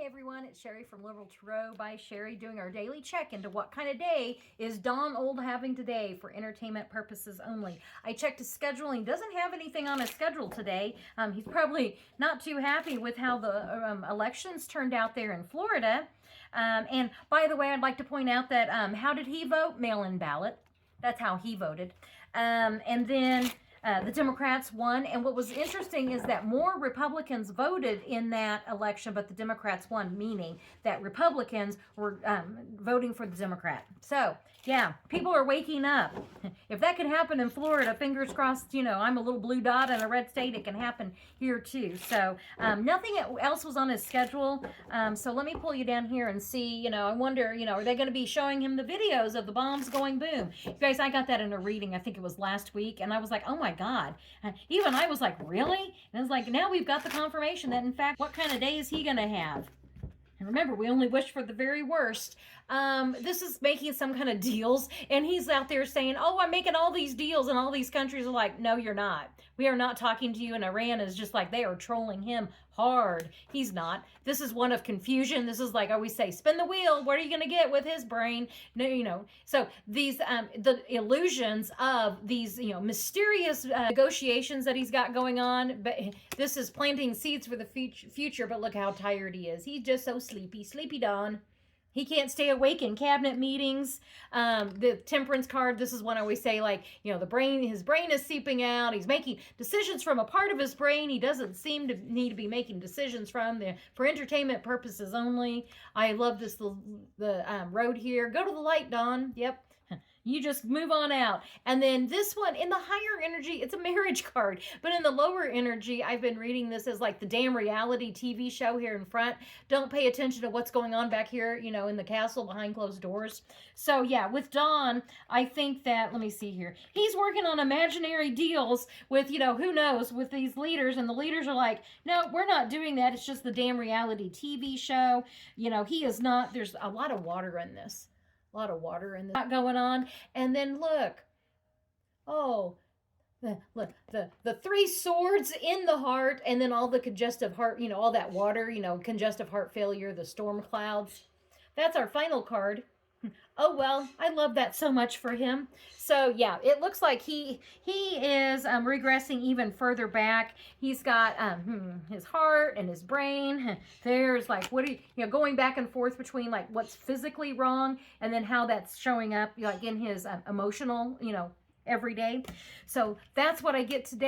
everyone, it's Sherry from Liberal Tarot by Sherry doing our daily check into what kind of day is donOLD having today for entertainment purposes only. I checked his schedule and he doesn't have anything on his schedule today. He's probably not too happy with how the elections turned out there in Florida. And by the way, I'd like to point out that how did he vote? Mail-in ballot. That's how he voted. And then the Democrats won, and what was interesting is that more Republicans voted in that election, but the Democrats won, meaning that Republicans were voting for the Democrat. So, yeah, people are waking up. If that can happen in Florida, fingers crossed, you know, I'm a little blue dot in a red state, it can happen here too. So, nothing else was on his schedule, so let me pull you down here and see, you know, I wonder, you know, are they going to be showing him the videos of the bombs going boom? You guys, I got that in a reading, I think it was last week, and I was like, oh my God. Even I was like, really? And it's like, now we've got the confirmation that, in fact, what kind of day is he going to have? And remember, we only wish for the very worst. This is making some kind of deals, and he's out there saying, oh, I'm making all these deals, and all these countries are like, no, you're not. We are not talking to you, and Iran is just like, they are trolling him hard. He's not. This is one of confusion. This is like I always say, spin the wheel. What are you going to get with his brain? No, you know. So these, the illusions of these, you know, mysterious negotiations that he's got going on, but this is planting seeds for the future, but look how tired he is. He's just so sleepy. Sleepy Don. He can't stay awake in cabinet meetings. The temperance card, this is one I always say, like, you know, his brain is seeping out. He's making decisions from a part of his brain he doesn't seem to need to be making decisions from, for entertainment purposes only. I love this, the road here. Go to the light, Don. Yep. You just move on out. And then this one, in the higher energy, it's a marriage card. But in the lower energy, I've been reading this as like the damn reality TV show here in front. Don't pay attention to what's going on back here, you know, in the castle behind closed doors. So yeah, with Don, I think that, let me see here. He's working on imaginary deals with, you know, who knows, with these leaders. And the leaders are like, no, we're not doing that. It's just the damn reality TV show. You know, he is not, there's a lot of water in this. A lot of water in this going on. And then look, oh, look, the three swords in the heart, and then all the congestive heart, you know, all that water, you know, congestive heart failure, the storm clouds. That's our final card. Oh, well, I love that so much for him. So, yeah, it looks like he is regressing even further back. He's got his heart and his brain. There's like, what are you know, going back and forth between like what's physically wrong and then how that's showing up like in his emotional, you know, every day. So that's what I get today.